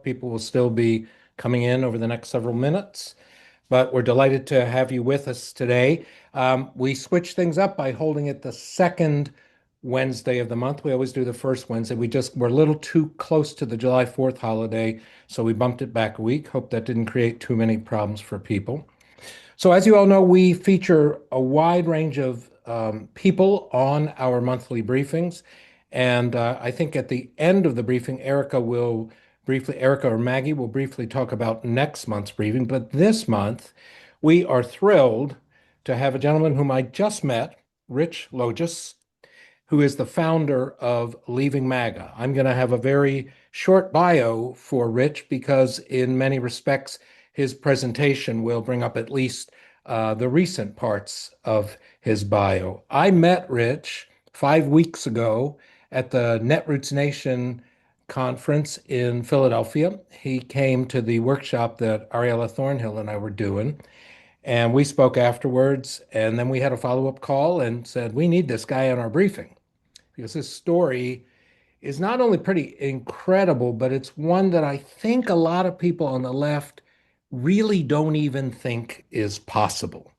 people will still be coming in over the next several minutes, but we're delighted to have you with us today. We switched things up by holding it the second Wednesday of the month. We always do the first Wednesday. We're a little too close to the July 4th holiday, so we bumped it back a week. Hope that didn't create too many problems for people. So, as you all know, we feature a wide range of people on our monthly briefings. And I think at the end of the briefing, Erica or Maggie will briefly talk about next month's briefing. But this month, we are thrilled to have a gentleman whom I just met, Rich Logis, who is the founder of Leaving MAGA. I'm going to have a very short bio for Rich because, in many respects, his presentation will bring up at least the recent parts of his bio. I met Rich 5 weeks ago at the Netroots Nation conference in Philadelphia. He came to the workshop that Ariella Thornhill and I were doing, and we spoke afterwards. And then we had a follow-up call and said, we need this guy on our briefing because this story is not only pretty incredible, but it's one that I think a lot of people on the left really don't even think is possible.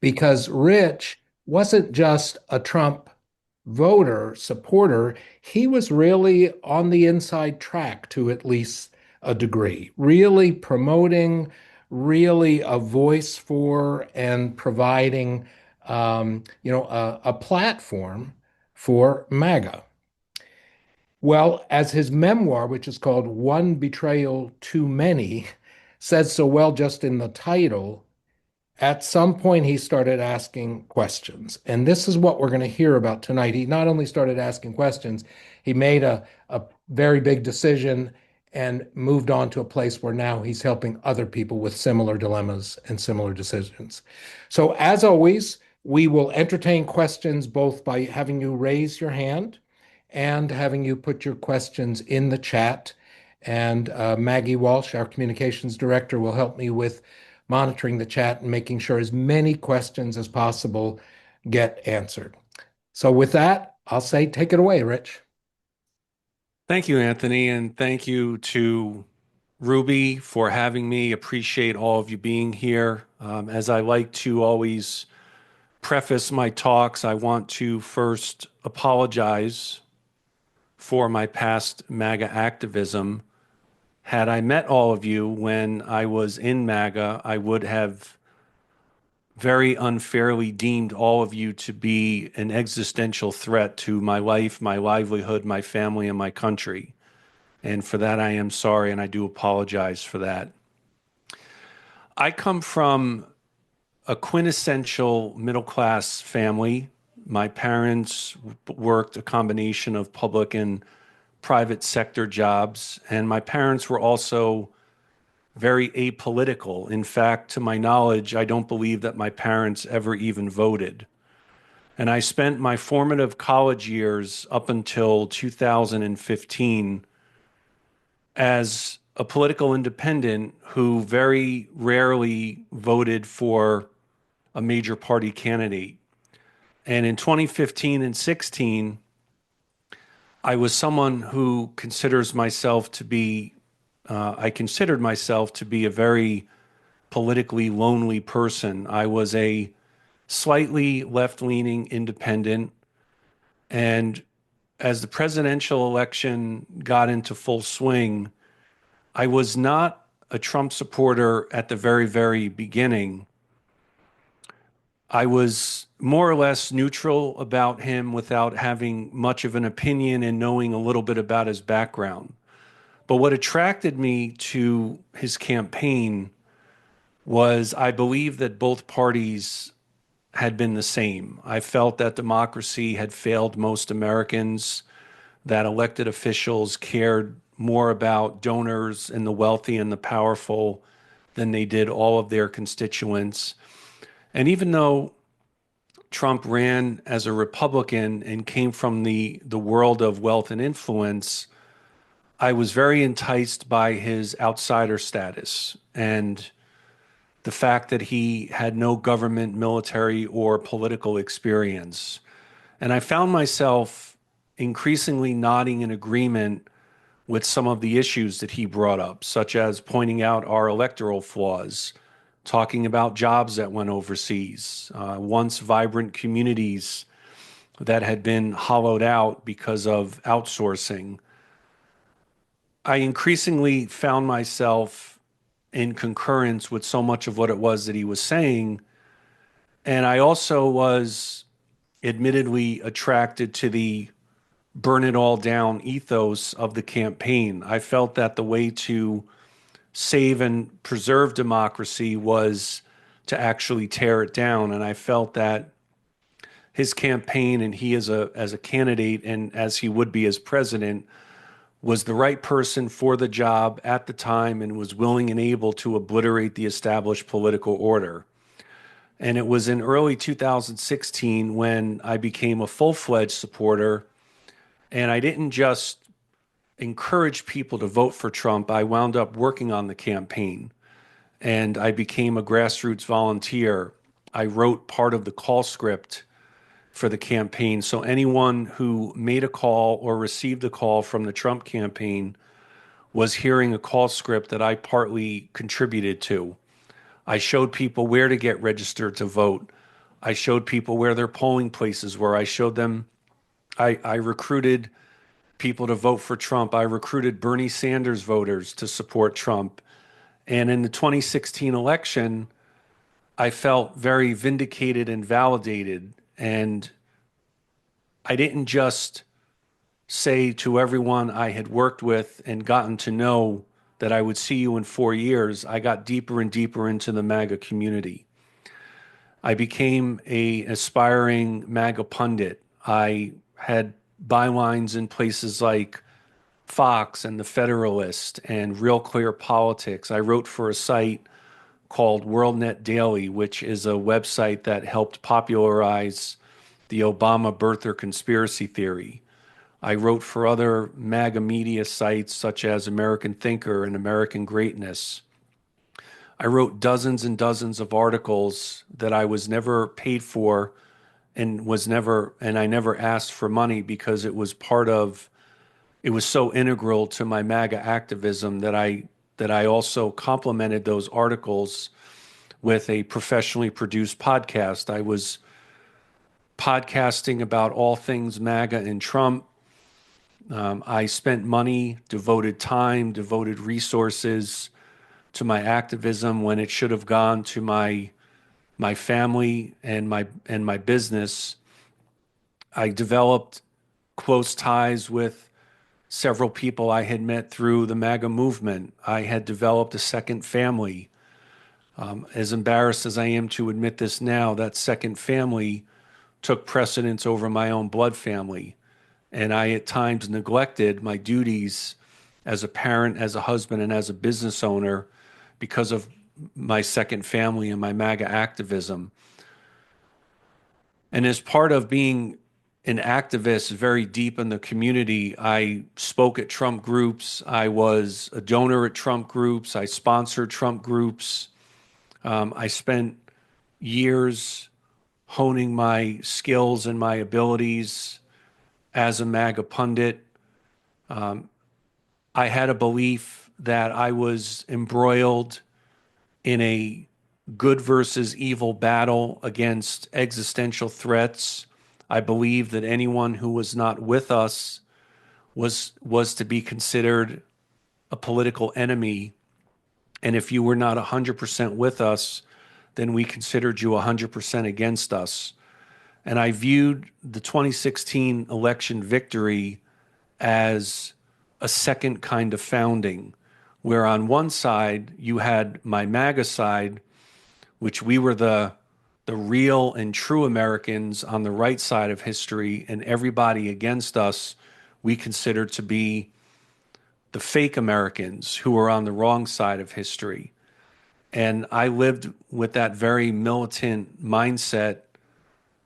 Because Rich wasn't just a Trump voter, supporter, he was really on the inside track to at least a degree, really promoting, really a voice for and providing, a platform for MAGA. Well, as his memoir, which is called One Betrayal Too Many, says so well just in the title, at some point he started asking questions. And this is what we're going to hear about tonight. He not only started asking questions, he made a very big decision and moved on to a place where now he's helping other people with similar dilemmas and similar decisions. So, as always, we will entertain questions both by having you raise your hand and having you put your questions in the chat. And Maggie Walsh, our communications director, will help me with monitoring the chat and making sure as many questions as possible get answered. So with that, I'll say take it away, Rich. Thank you, Anthony, and thank you to Ruby for having me. Appreciate all of you being here. As I like to always preface my talks, I want to first apologize for my past MAGA activism. Had I met all of you when I was in MAGA, I would have very unfairly deemed all of you to be an existential threat to my life, my livelihood, my family, and my country. And for that, I am sorry, and I do apologize for that. I come from a quintessential middle-class family. My parents worked a combination of public and private sector jobs, and my parents were also very apolitical. In fact, to my knowledge, I don't believe that my parents ever even voted. And I spent my formative college years up until 2015 as a political independent who very rarely voted for a major party candidate. And in 2015 and 16, I was someone who considers myself to be I considered myself to be a very politically lonely person. I was a slightly left-leaning independent, and as the presidential election got into full swing, I was not a Trump supporter at the very, very beginning. I was more or less neutral about him without having much of an opinion and knowing a little bit about his background. But what attracted me to his campaign was I believe that both parties had been the same. I felt that democracy had failed most Americans, that elected officials cared more about donors and the wealthy and the powerful than they did all of their constituents. And even though Trump ran as a Republican and came from the world of wealth and influence, I was very enticed by his outsider status and the fact that he had no government, military, or political experience. And I found myself increasingly nodding in agreement with some of the issues that he brought up, such as pointing out our electoral flaws, talking about jobs that went overseas, once vibrant communities that had been hollowed out because of outsourcing. I increasingly found myself in concurrence with so much of what it was that he was saying. And I also was admittedly attracted to the burn it all down ethos of the campaign. I felt that the way to save and preserve democracy was to actually tear it down. And I felt that his campaign and he as a candidate and as he would be as president was the right person for the job at the time and was willing and able to obliterate the established political order. And it was in early 2016 when I became a full-fledged supporter. And I didn't just encourage people to vote for Trump. I wound up working on the campaign and I became a grassroots volunteer. I wrote part of the call script for the campaign. So anyone who made a call or received a call from the Trump campaign was hearing a call script that I partly contributed to. I showed people where to get registered to vote. I showed people where their polling places were. I showed them, I recruited people to vote for Trump. I recruited Bernie Sanders voters to support Trump. And in the 2016 election, I felt very vindicated and validated. And I didn't just say to everyone I had worked with and gotten to know that I would see you in 4 years. I got deeper and deeper into the MAGA community. I became an aspiring MAGA pundit. I had bylines in places like Fox and The Federalist and Real Clear Politics. I wrote for a site called WorldNet Daily, which is a website that helped popularize the Obama birther conspiracy theory. I wrote for other MAGA media sites such as American Thinker and American Greatness. I wrote dozens and dozens of articles that I was never paid for and I never asked for money because it was so integral to my MAGA activism that I also complemented those articles with a professionally produced podcast. I was podcasting about all things MAGA and Trump. I spent money, devoted time, devoted resources to my activism when it should have gone to my family and my business. I developed close ties with several people I had met through the MAGA movement. I had developed a second family. As embarrassed as I am to admit this now, that second family took precedence over my own blood family. And I at times neglected my duties as a parent, as a husband, and as a business owner because of my second family and my MAGA activism. And as part of being an activist very deep in the community, I spoke at Trump groups. I was a donor at Trump groups. I sponsored Trump groups. I spent years honing my skills and my abilities as a MAGA pundit. I had a belief that I was embroiled in a good versus evil battle against existential threats. I believed that anyone who was not with us was to be considered a political enemy. And if you were not 100% with us, then we considered you 100% against us. And I viewed the 2016 election victory as a second kind of founding, where on one side you had my MAGA side, which we were the real and true Americans on the right side of history, and everybody against us we considered to be the fake Americans who were on the wrong side of history. And I lived with that very militant mindset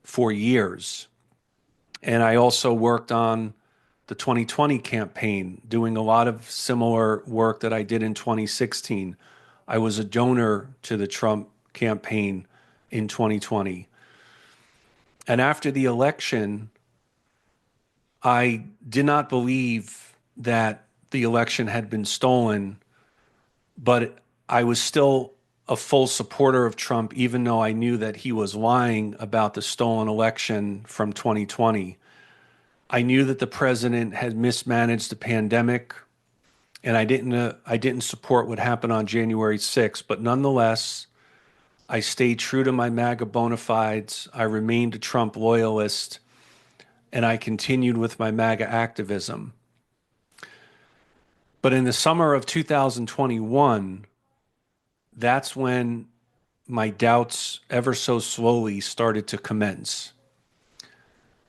for years. And I also worked on the 2020 campaign, doing a lot of similar work that I did in 2016. I was a donor to the Trump campaign in 2020. And after the election, I did not believe that the election had been stolen, but I was still a full supporter of Trump, even though I knew that he was lying about the stolen election from 2020. I knew that the president had mismanaged the pandemic, and I didn't support what happened on January 6th, but nonetheless, I stayed true to my MAGA bona fides. I remained a Trump loyalist, and I continued with my MAGA activism. But in the summer of 2021, that's when my doubts ever so slowly started to commence.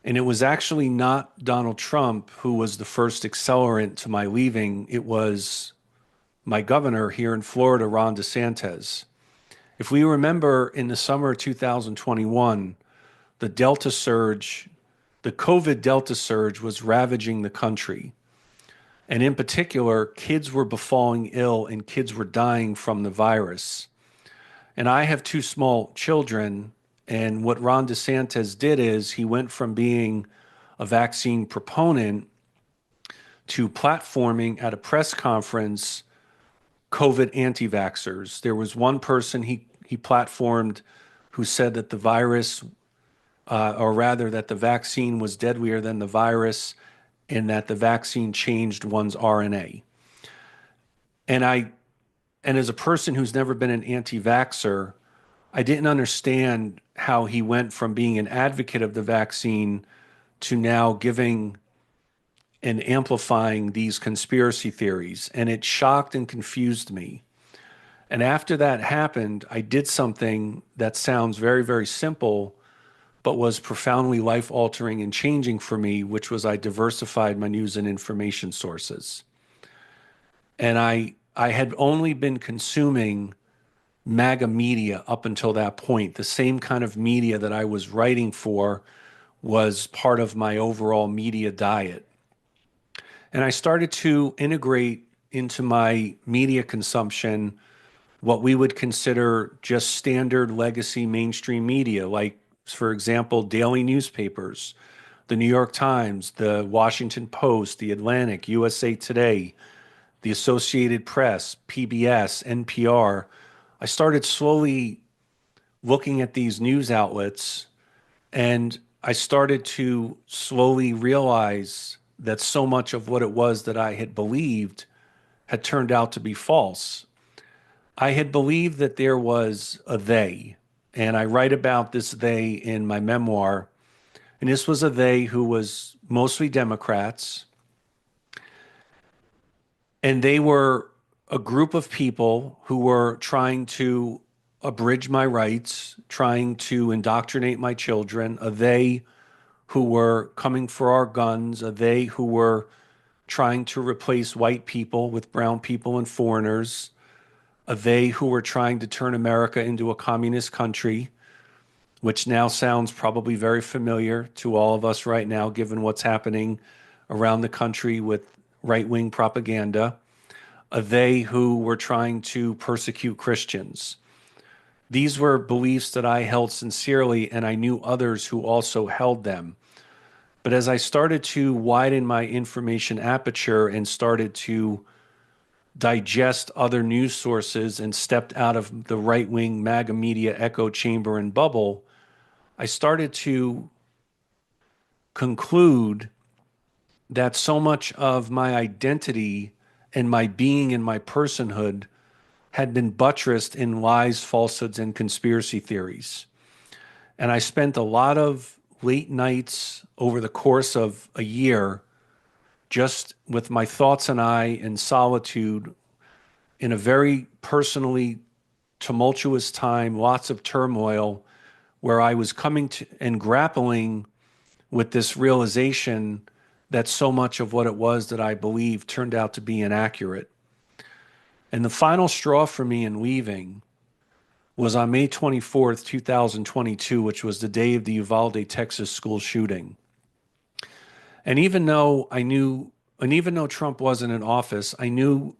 And it was actually not Donald Trump who was the first accelerant to my leaving. It was my governor here in Florida, Ron DeSantis. If we remember in the summer of 2021, the Delta surge, the COVID Delta surge was ravaging the country. And in particular, kids were befalling ill and kids were dying from the virus. And I have two small children, and what Ron DeSantis did is he went from being a vaccine proponent to platforming at a press conference COVID anti-vaxxers. There was one person he platformed who said that the virus, or rather that the vaccine was deadlier than the virus and that the vaccine changed one's RNA. And as a person who's never been an anti-vaxxer, I didn't understand how he went from being an advocate of the vaccine to now giving and amplifying these conspiracy theories. And it shocked and confused me. And after that happened, I did something that sounds very, very simple, but was profoundly life-altering and changing for me, which was I diversified my news and information sources. And I had only been consuming MAGA media up until that point. The same kind of media that I was writing for was part of my overall media diet. And I started to integrate into my media consumption what we would consider just standard legacy mainstream media, like, for example, daily newspapers, the New York Times, the Washington Post, the Atlantic, USA Today, the Associated Press, PBS, NPR. I started slowly looking at these news outlets, and I started to slowly realize that so much of what it was that I had believed had turned out to be false. I had believed that there was a they, and I write about this they in my memoir. And this was a they who was mostly Democrats. And they were a group of people who were trying to abridge my rights, trying to indoctrinate my children, a they who were coming for our guns, a they who were trying to replace white people with brown people and foreigners, a they who were trying to turn America into a communist country, which now sounds probably very familiar to all of us right now, given what's happening around the country with right-wing propaganda, a they who were trying to persecute Christians. These were beliefs that I held sincerely, and I knew others who also held them. But as I started to widen my information aperture and started to digest other news sources and stepped out of the right-wing MAGA media echo chamber and bubble, I started to conclude that so much of my identity and my being and my personhood had been buttressed in lies, falsehoods, and conspiracy theories. And I spent a lot of late nights over the course of a year just with my thoughts and I in solitude in a very personally tumultuous time, lots of turmoil, where I was coming to and grappling with this realization that so much of what it was that I believed turned out to be inaccurate. And the final straw for me in leaving was on May 24th, 2022, which was the day of the Uvalde, Texas school shooting. And even though Trump wasn't in office, I knew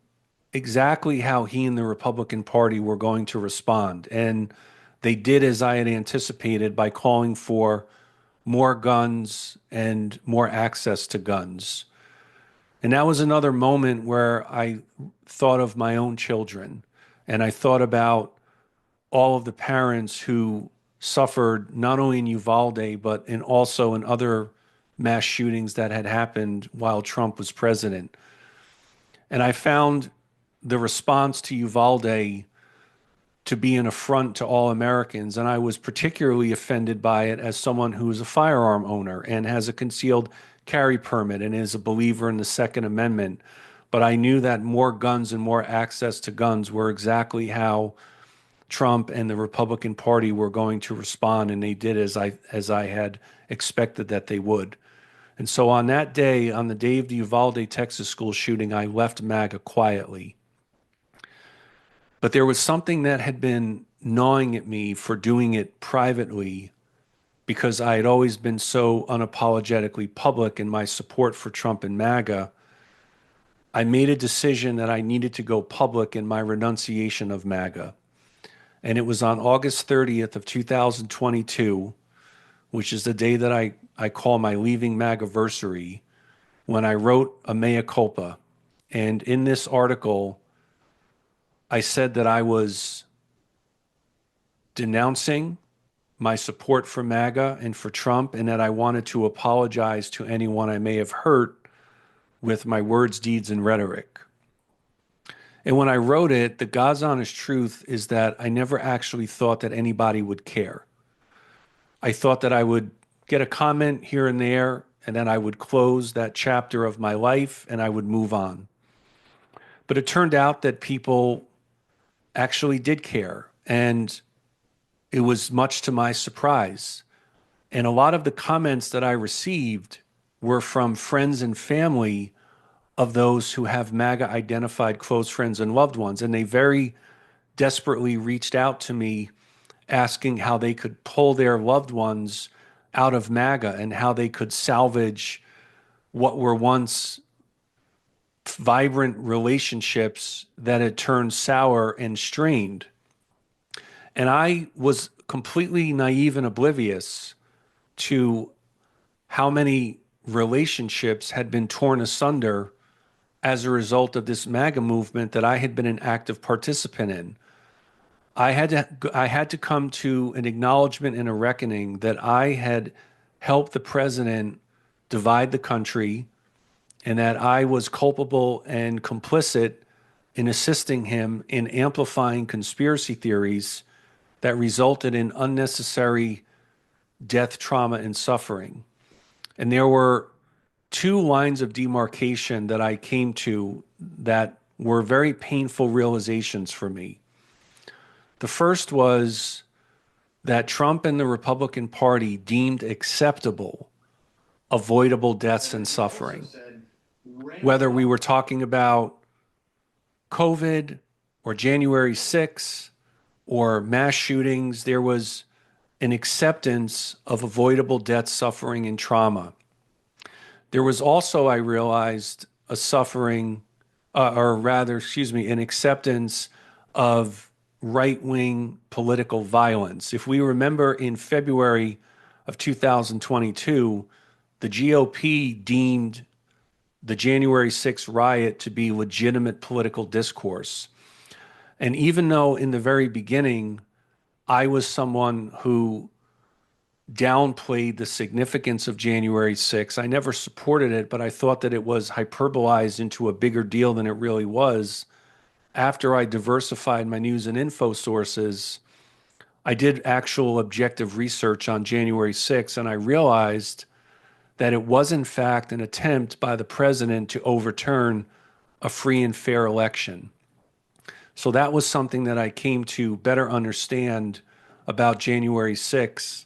exactly how he and the Republican Party were going to respond. And they did as I had anticipated by calling for more guns and more access to guns. And that was another moment where I thought of my own children, and I thought about all of the parents who suffered not only in Uvalde, but also in other mass shootings that had happened while Trump was president. And I found the response to Uvalde to be an affront to all Americans. And I was particularly offended by it as someone who is a firearm owner and has a concealed carry permit and is a believer in the Second Amendment. But I knew that more guns and more access to guns were exactly how Trump and the Republican Party were going to respond, and they did as I had expected that they would. And so on that day, on the day of the Uvalde, Texas school shooting, I left MAGA quietly. But there was something that had been gnawing at me for doing it privately because I had always been so unapologetically public in my support for Trump and MAGA. I made a decision that I needed to go public in my renunciation of MAGA. And it was on August 30th of 2022, which is the day that I call my Leaving MAGAversary, when I wrote a mea culpa. And in this article, I said that I was denouncing my support for MAGA and for Trump, and that I wanted to apologize to anyone I may have hurt with my words, deeds, and rhetoric. And when I wrote it, the God's honest truth is that I never actually thought that anybody would care. I thought that I would get a comment here and there, and then I would close that chapter of my life and I would move on. But it turned out that people actually did care, and it was much to my surprise. And a lot of the comments that I received were from friends and family of those who have MAGA identified close friends and loved ones. And they very desperately reached out to me asking how they could pull their loved ones out of MAGA and how they could salvage what were once vibrant relationships that had turned sour and strained. And I was completely naive and oblivious to how many relationships had been torn asunder as a result of this MAGA movement that I had been an active participant in. I had to come to an acknowledgement and a reckoning that I had helped the president divide the country, and that I was culpable and complicit in assisting him in amplifying conspiracy theories that resulted in unnecessary death, trauma, and suffering. And there were two lines of demarcation that I came to that were very painful realizations for me. The first was that Trump and the Republican Party deemed acceptable avoidable deaths and suffering. Whether we were talking about COVID or January 6th or mass shootings, there was an acceptance of avoidable death, suffering, and trauma. There was also, I realized, a suffering, an acceptance of right-wing political violence. If we remember in February of 2022, the GOP deemed the January 6th riot to be legitimate political discourse. And even though in the very beginning, I was someone who downplayed the significance of January 6th, I never supported it, but I thought that it was hyperbolized into a bigger deal than it really was. After I diversified my news and info sources, I did actual objective research on January 6th, and I realized that it was in fact an attempt by the president to overturn a free and fair election. So that was something that I came to better understand about January 6th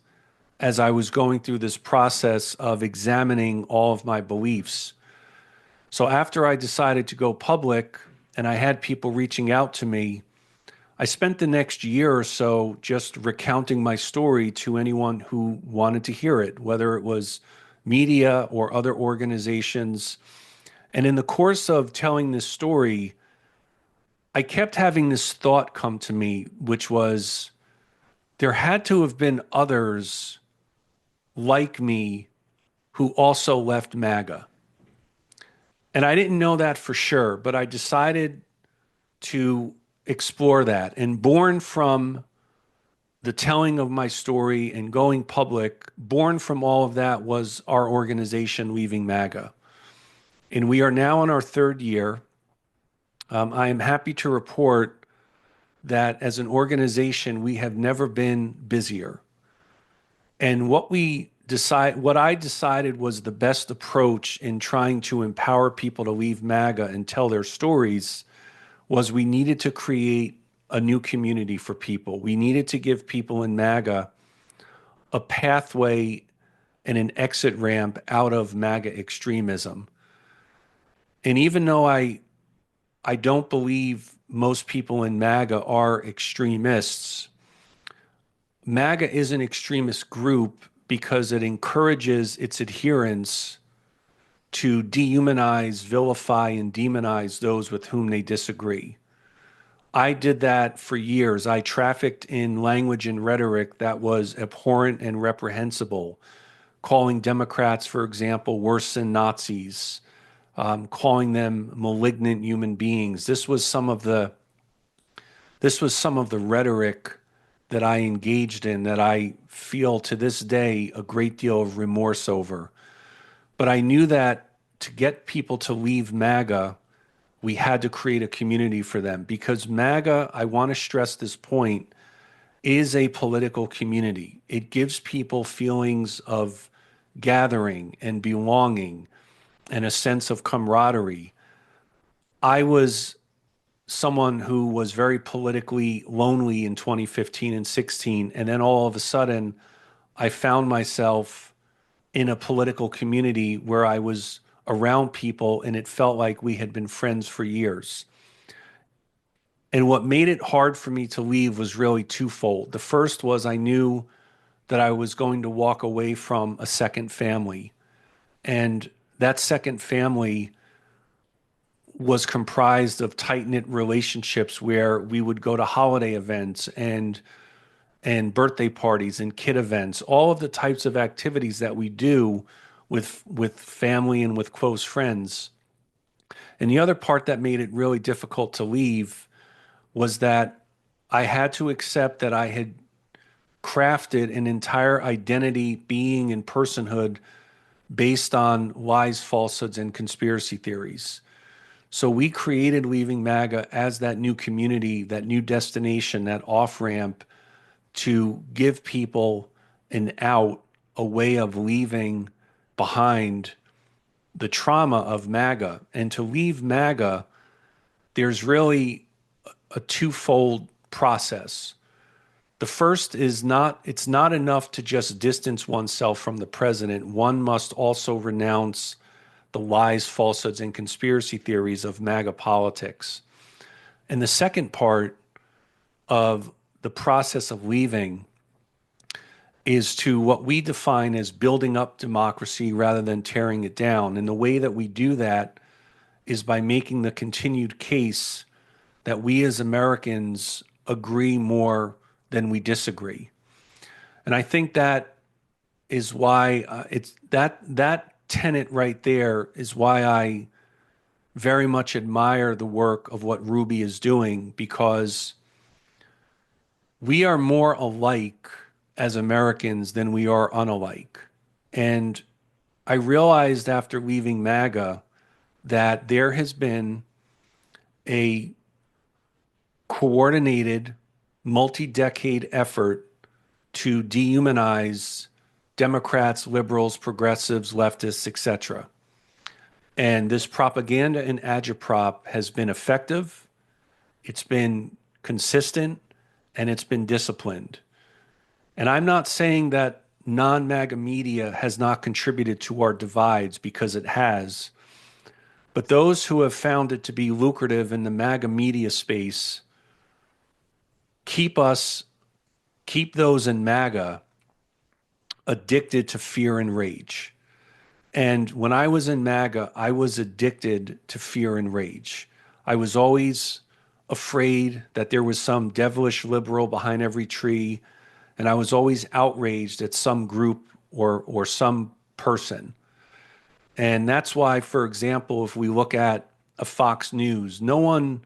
as I was going through this process of examining all of my beliefs. So after I decided to go public and I had people reaching out to me, I spent the next year or so just recounting my story to anyone who wanted to hear it, whether it was media or other organizations. And in the course of telling this story, I kept having this thought come to me, which was there had to have been others like me who also left MAGA. And I didn't know that for sure, but I decided to explore that. And born from the telling of my story and going public, born from all of that was our organization, Leaving MAGA. And we are now in our third year. I am happy to report that as an organization, we have never been busier. And what I decided was the best approach in trying to empower people to leave MAGA and tell their stories was we needed to create a new community for people. We needed to give people in MAGA a pathway and an exit ramp out of MAGA extremism. And even though I don't believe most people in MAGA are extremists, MAGA is an extremist group because it encourages its adherents to dehumanize, vilify, and demonize those with whom they disagree. I did that for years. I trafficked in language and rhetoric that was abhorrent and reprehensible, calling Democrats, for example, worse than Nazis, calling them malignant human beings. This was some of the rhetoric that I engaged in that I feel to this day a great deal of remorse over. But I knew that to get people to leave MAGA, we had to create a community for them because MAGA, I want to stress this point, is a political community. It gives people feelings of gathering and belonging and a sense of camaraderie. I was someone who was very politically lonely in 2015 and 16, and then all of a sudden I found myself in a political community where I was around people and it felt like we had been friends for years. And what made it hard for me to leave was really twofold. The first was I knew that I was going to walk away from a second family. And that second family was comprised of tight-knit relationships where we would go to holiday events and birthday parties and kid events, all of the types of activities that we do with family and with close friends. And the other part that made it really difficult to leave was that I had to accept that I had crafted an entire identity, being, and personhood based on lies, falsehoods, and conspiracy theories. So we created Leaving MAGA as that new community, that new destination, that off-ramp to give people an out, a way of leaving behind the trauma of MAGA. And to leave MAGA, there's really a twofold process. The first is it's not enough to just distance oneself from the president. One must also renounce the lies, falsehoods, and conspiracy theories of MAGA politics. And the second part of the process of leaving is to what we define as building up democracy rather than tearing it down. And the way that we do that is by making the continued case that we as Americans agree more than we disagree. And I think that is why it's that tenet right there is why I very much admire the work of what Ruby is doing, because we are more alike as Americans than we are unalike. And I realized after leaving MAGA that there has been a coordinated, multi-decade effort to dehumanize Democrats, liberals, progressives, leftists, etc. And this propaganda and agitprop has been effective, it's been consistent, and it's been disciplined. And I'm not saying that non-MAGA media has not contributed to our divides, because it has. But those who have found it to be lucrative in the MAGA media space keep those in MAGA addicted to fear and rage. And when I was in MAGA, I was addicted to fear and rage. I was always afraid that there was some devilish liberal behind every tree, and I was always outraged at some group or some person. And that's why, for example, if we look at a Fox News, no one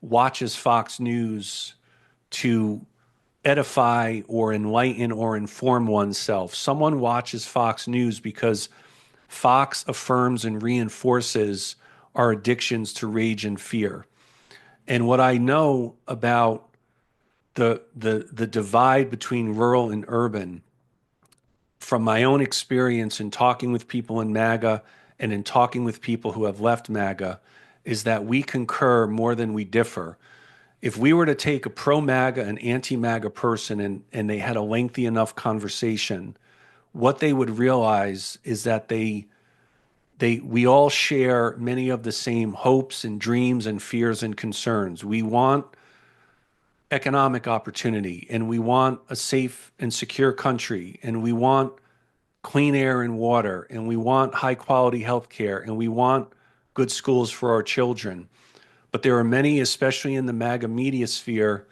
watches Fox News to edify or enlighten or inform oneself. Someone watches Fox News because Fox affirms and reinforces our addictions to rage and fear. And what I know about the divide between rural and urban from my own experience in talking with people in MAGA and in talking with people who have left MAGA is that we concur more than we differ. If we were to take a pro MAGA and anti MAGA person and they had a lengthy enough conversation, what they would realize is that we all share many of the same hopes and dreams and fears and concerns. We want economic opportunity, and we want a safe and secure country, and we want clean air and water, and we want high quality health care, and we want good schools for our children. But there are many, especially in the MAGA media sphere,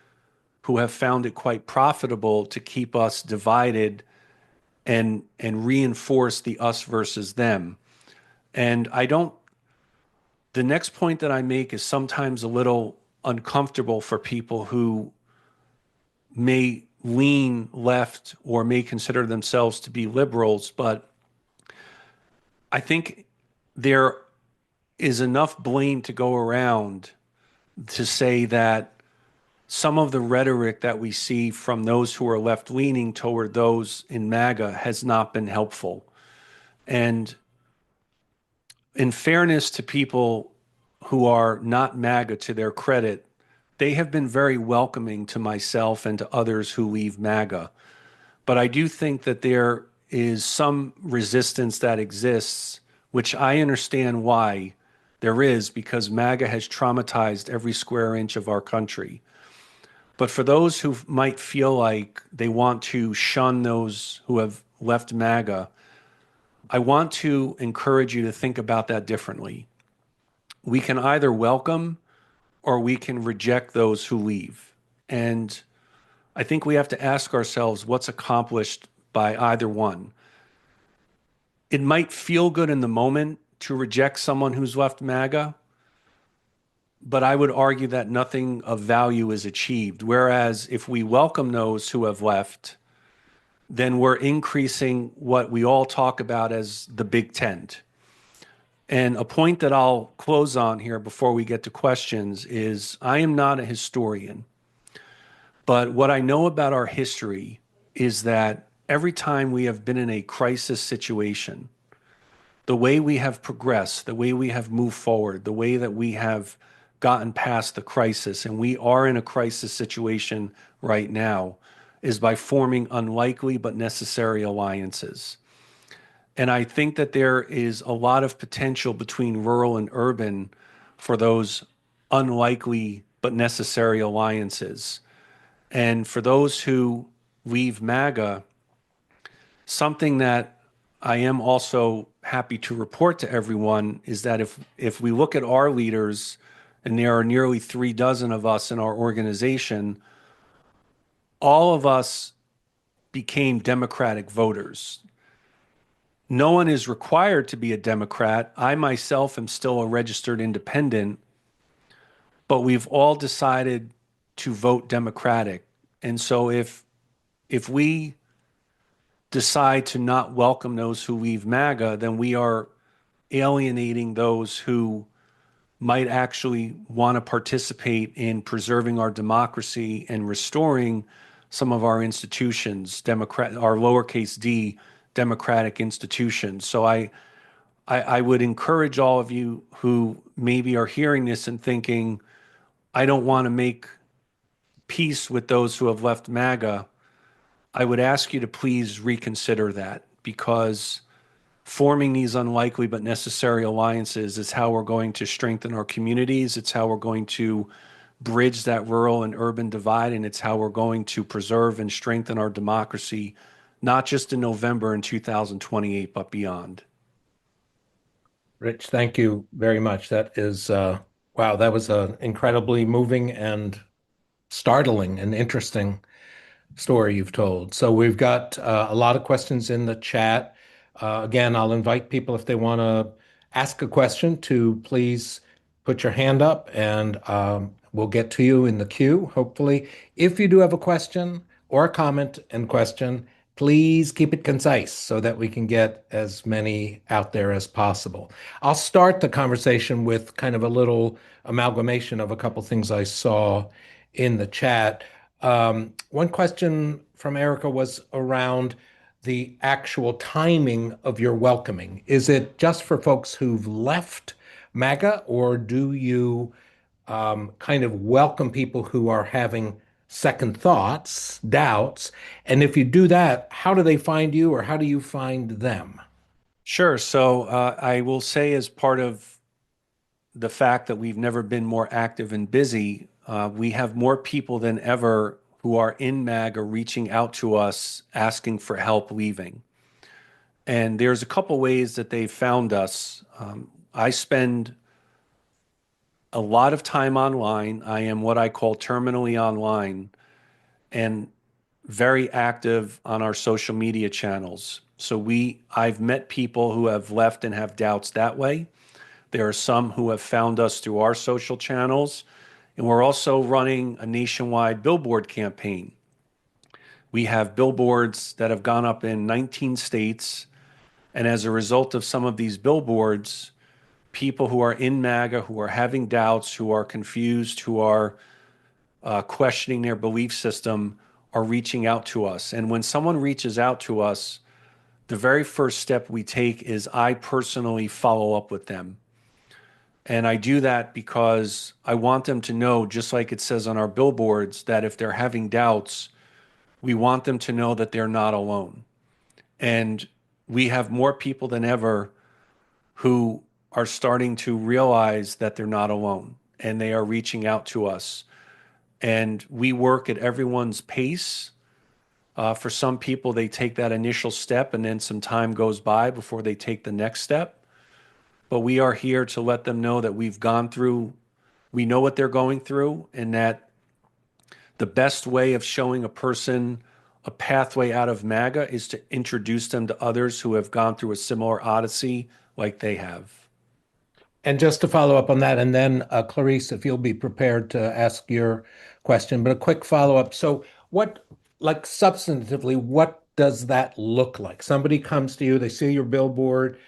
who have found it quite profitable to keep us divided and reinforce the us versus them. And I don't, the next point that I make is sometimes a little uncomfortable for people who may lean left or may consider themselves to be liberals, but I think there is enough blame to go around to say that some of the rhetoric that we see from those who are left leaning toward those in MAGA has not been helpful. And in fairness to people who are not MAGA, to their credit, they have been very welcoming to myself and to others who leave MAGA. But I do think that there is some resistance that exists, which I understand why there is, because MAGA has traumatized every square inch of our country. But for those who might feel like they want to shun those who have left MAGA, I want to encourage you to think about that differently. We can either welcome or we can reject those who leave. And I think we have to ask ourselves what's accomplished by either one. It might feel good in the moment to reject someone who's left MAGA, but I would argue that nothing of value is achieved. Whereas if we welcome those who have left, then we're increasing what we all talk about as the big tent. And a point that I'll close on here before we get to questions is I am not a historian, but what I know about our history is that every time we have been in a crisis situation, the way we have progressed, the way we have moved forward, the way that we have gotten past the crisis, and we are in a crisis situation right now, is by forming unlikely but necessary alliances. And I think that there is a lot of potential between rural and urban for those unlikely but necessary alliances. And for those who leave MAGA, something that I am also happy to report to everyone is that if we look at our leaders, and there are nearly 36 of us in our organization, all of us became Democratic voters. No one is required to be a Democrat. I myself am still a registered independent, but we've all decided to vote Democratic. And so if we decide to not welcome those who leave MAGA, then we are alienating those who might actually want to participate in preserving our democracy and restoring some of our institutions, our lowercase d democratic institutions. So I would encourage all of you who maybe are hearing this and thinking, I don't want to make peace with those who have left MAGA. I would ask you to please reconsider that, because forming these unlikely but necessary alliances is how we're going to strengthen our communities. It's how we're going to bridge that rural and urban divide, and it's how we're going to preserve and strengthen our democracy, not just in November in 2028, but beyond. Rich, thank you very much. That is, wow, that was an incredibly moving and startling and interesting story you've told. So we've got a lot of questions in the chat. Again, I'll invite people if they want to ask a question to please put your hand up and we'll get to you in the queue, hopefully. If you do have a question or a comment and question, please keep it concise so that we can get as many out there as possible. I'll start the conversation with kind of a little amalgamation of a couple things I saw in the chat. One question from Erica was around the actual timing of your welcoming. Is it just for folks who've left MAGA, or do you kind of welcome people who are having second thoughts, doubts? And if you do that, how do they find you, or how do you find them? Sure. So I will say, as part of the fact that we've never been more active and busy, we have more people than ever who are in MAGA reaching out to us asking for help leaving. And there's a couple ways that they've found us. I spend a lot of time online. I am what I call terminally online and very active on our social media channels. So I've met people who have left and have doubts that way. There are some who have found us through our social channels, and we're also running a nationwide billboard campaign. We have billboards that have gone up in 19 states, and as a result of some of these billboards, people who are in MAGA, who are having doubts, who are confused, who are questioning their belief system, are reaching out to us. And when someone reaches out to us, the very first step we take is I personally follow up with them. And I do that because I want them to know, just like it says on our billboards, that if they're having doubts, we want them to know that they're not alone. And we have more people than ever who are starting to realize that they're not alone, and they are reaching out to us. And we work at everyone's pace. For some people, they take that initial step and then some time goes by before they take the next step. But we are here to let them know that we know what they're going through, and that the best way of showing a person a pathway out of MAGA is to introduce them to others who have gone through a similar odyssey like they have. And just to follow up on that, and then Clarice, if you'll be prepared to ask your question, but a quick follow-up. So what, like substantively, what does that look like? Somebody comes to you, they see your billboard,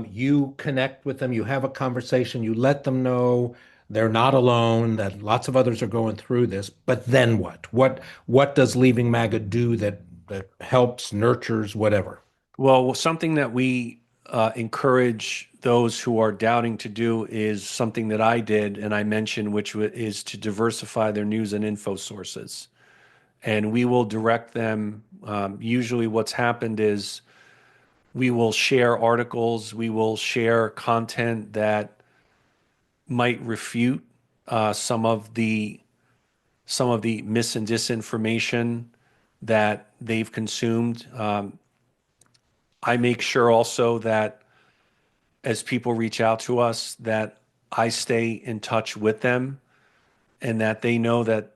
you connect with them, you have a conversation, you let them know they're not alone, that lots of others are going through this, but then what? What does Leaving MAGA do that helps, nurtures, whatever? Well, something that we encourage those who are doubting to do is something that I did and I mentioned, which is to diversify their news and info sources. And we will direct them. Usually, what's happened is we will share articles, we will share content that might refute some of the mis and disinformation that they've consumed. I make sure also that as people reach out to us, that I stay in touch with them, and that they know that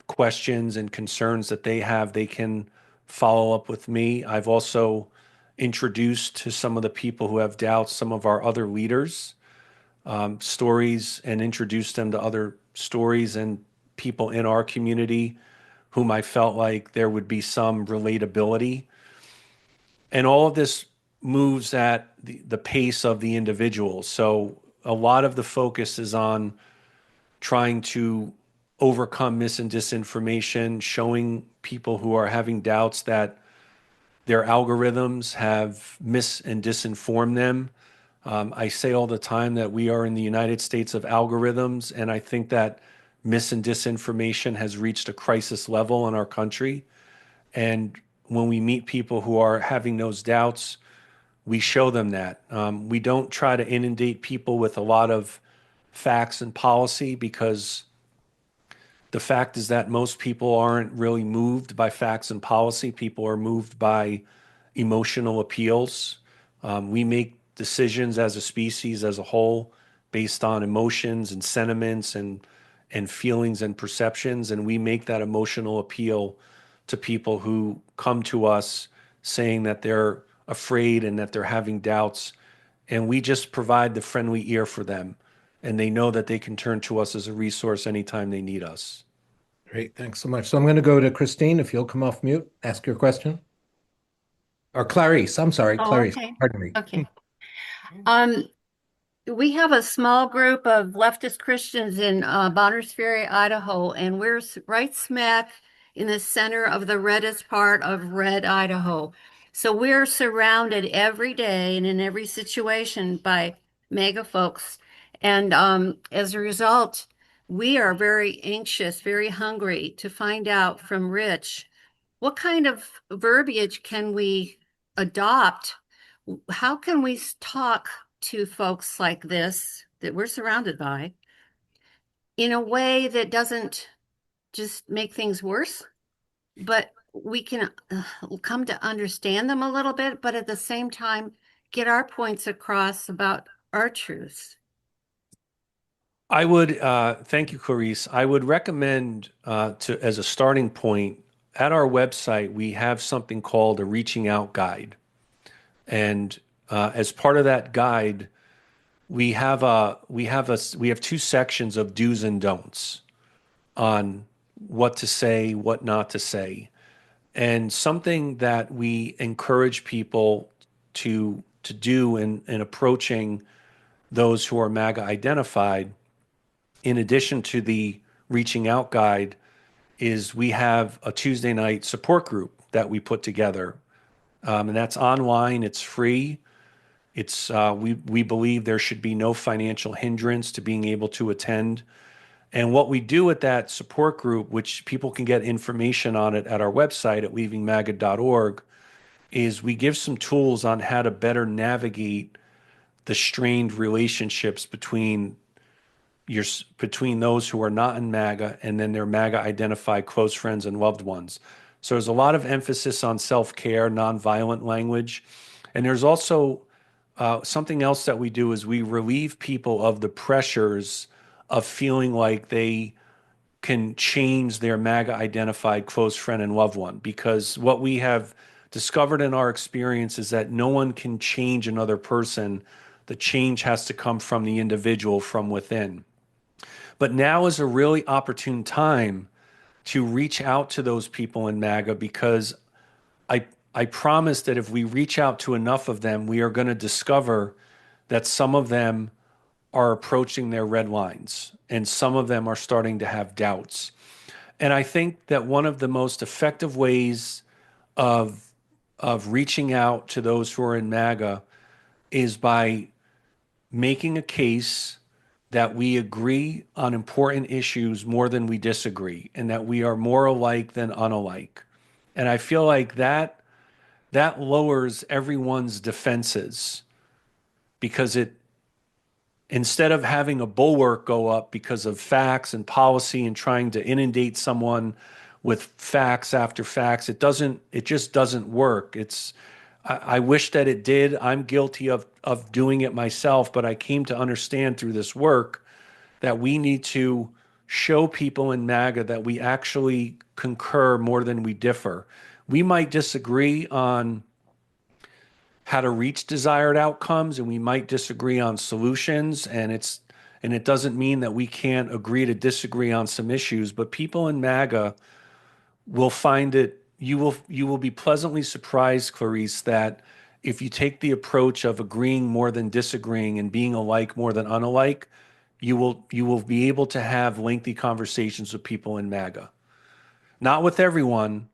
questions and concerns that they have, they can follow up with me. I've also introduced to some of the people who have doubts some of our other leaders' stories, and introduced them to other stories and people in our community whom I felt like there would be some relatability. And all of this moves at the pace of the individual. So a lot of the focus is on trying to overcome mis and disinformation, showing people who are having doubts that their algorithms have mis and disinformed them. I say all the time that we are in the United States of algorithms, and I think that mis and disinformation has reached a crisis level in our country. And when we meet people who are having those doubts, we show them that. We don't try to inundate people with a lot of facts and policy, because the fact is that most people aren't really moved by facts and policy. People are moved by emotional appeals. We make decisions as a species, as a whole, based on emotions and sentiments and feelings and perceptions. And we make that emotional appeal to people who come to us saying that they're afraid and that they're having doubts. And we just provide the friendly ear for them. And they know that they can turn to us as a resource anytime they need us. Great, thanks so much. So I'm going to go to Christine, if you'll come off mute, ask your question. Or Clarice, I'm sorry, Oh, Clarice, okay. pardon me. Okay. Um, we have a small group of leftist Christians in Bonners Ferry, Idaho, and we're right smack in the center of the reddest part of Red, Idaho. So we're surrounded every day and in every situation by MAGA folks. And as a result, we are very anxious, very hungry to find out from Rich what kind of verbiage can we adopt? How can we talk to folks like this that we're surrounded by in a way that doesn't just make things worse, but we can come to understand them a little bit, but at the same time, get our points across about our truths? I would thank you, Clarice. I would recommend to as a starting point at our website we have something called a reaching out guide, and as part of that guide, we have two sections of do's and don'ts on what to say, what not to say, and something that we encourage people to do in approaching those who are MAGA identified in addition to the reaching out guide, is we have a Tuesday night support group that we put together, and that's online. It's free. It's we believe there should be no financial hindrance to being able to attend. And what we do at that support group, which people can get information on it at our website at leavingmaga.org, is we give some tools on how to better navigate the strained relationships between those who are not in MAGA and then their MAGA identified close friends and loved ones. So there's a lot of emphasis on self-care, nonviolent language. And there's also something else that we do is we relieve people of the pressures of feeling like they can change their MAGA identified close friend and loved one. Because what we have discovered in our experience is that no one can change another person. The change has to come from the individual from within. But now is a really opportune time to reach out to those people in MAGA because I I promise that if we reach out to enough of them, we are going to discover that some of them are approaching their red lines and some of them are starting to have doubts. And I think that one of the most effective ways of reaching out to those who are in MAGA is by making a case that we agree on important issues more than we disagree, and that we are more alike than unalike. And I feel like that lowers everyone's defenses because it instead of having a bulwark go up because of facts and policy and trying to inundate someone with facts after facts, it just doesn't work. I wish that it did. I'm guilty of doing it myself, but I came to understand through this work that we need to show people in MAGA that we actually concur more than we differ. We might disagree on how to reach desired outcomes and we might disagree on solutions, and it doesn't mean that we can't agree to disagree on some issues, but people in MAGA will find it you will be pleasantly surprised, Clarice, that if you take the approach of agreeing more than disagreeing and being alike more than unalike, you will be able to have lengthy conversations with people in MAGA. Not with everyone,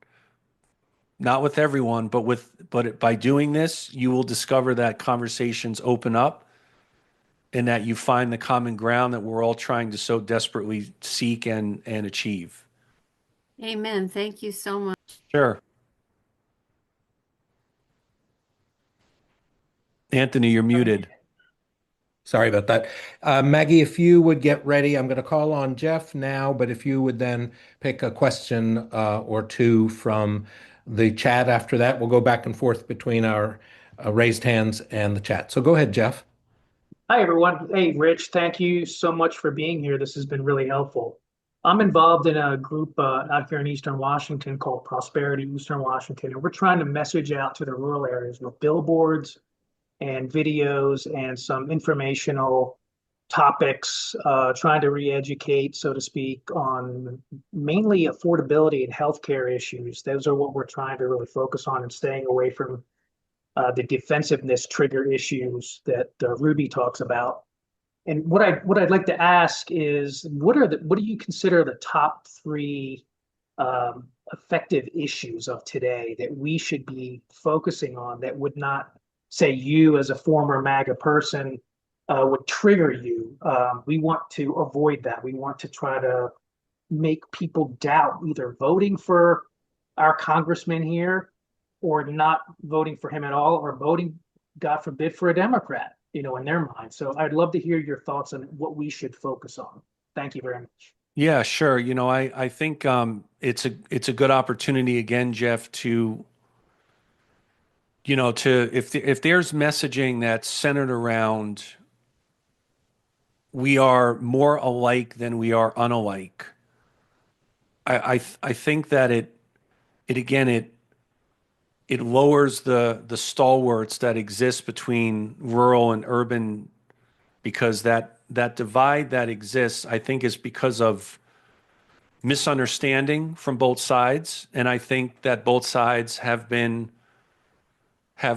not with everyone, but by doing this, you will discover that conversations open up and that you find the common ground that we're all trying to so desperately seek and achieve. Amen. Thank you so much. Sure. Anthony, you're muted. Sorry about that. Maggie, if you would get ready, I'm going to call on Jeff now, but if you would then pick a question or two from the chat after that, we'll go back and forth between our raised hands and the chat. So go ahead, Jeff. Hi, everyone. Hey, Rich, thank you so much for being here. This has been really helpful. I'm involved in a group out here in Eastern Washington called Prosperity Eastern Washington, and we're trying to message out to the rural areas with billboards and videos and some informational topics, trying to re-educate, so to speak, on mainly affordability and healthcare issues. Those are what we're trying to really focus on and staying away from the defensiveness trigger issues that Ruby talks about. And what I'd like to ask is, what do you consider the top three effective issues of today that we should be focusing on that would not, say, you as a former MAGA person would trigger you? We want to avoid that. We want to try to make people doubt either voting for our congressman here or not voting for him at all, or voting, God forbid, for a Democrat, in their mind. So I'd love to hear your thoughts on what we should focus on. Thank you very much. Yeah, sure. I think it's a good opportunity again, Jeff, to if there's messaging that's centered around we are more alike than we are unalike. I think that it lowers the stalwarts that exist between rural and urban, because that divide that exists, I think, is because of misunderstanding from both sides. And I think that both sides have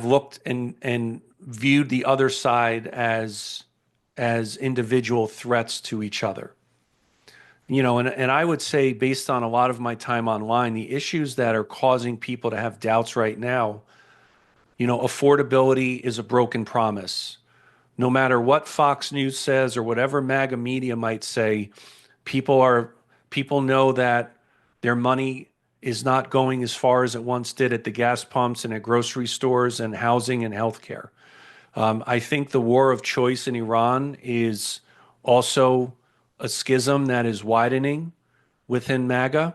looked and viewed the other side as individual threats to each other. And I would say, based on a lot of my time online, the issues that are causing people to have doubts right now, affordability is a broken promise. No matter what Fox News says or whatever MAGA media might say, people know that their money is not going as far as it once did at the gas pumps and at grocery stores and housing and healthcare. I think the war of choice in Iran is also a schism that is widening within MAGA.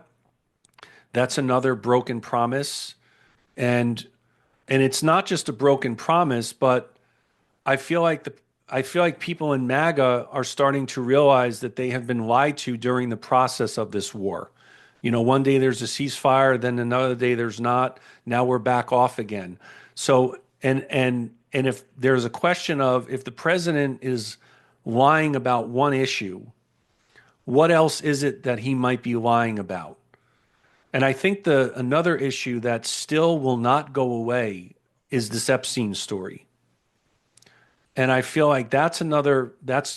That's another broken promise. And it's not just a broken promise, but I feel like people in MAGA are starting to realize that they have been lied to during the process of this war. One day there's a ceasefire, then another day there's not. Now we're back off again. So, and if there's a question of, if the president is lying about one issue, what else is it that he might be lying about? And I think another issue that still will not go away is this Epstein story. And I feel like that's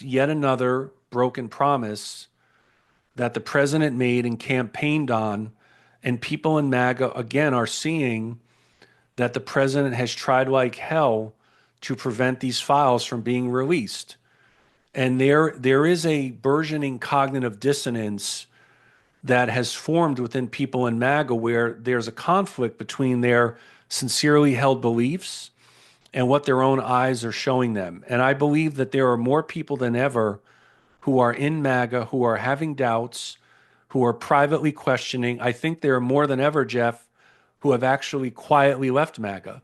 yet another broken promise that the president made and campaigned on. And people in MAGA, again, are seeing that the president has tried like hell to prevent these files from being released. And there is a burgeoning cognitive dissonance that has formed within people in MAGA, where there's a conflict between their sincerely held beliefs and what their own eyes are showing them. And I believe that there are more people than ever who are in MAGA, who are having doubts, who are privately questioning. I think there are more than ever, Jeff, who have actually quietly left MAGA.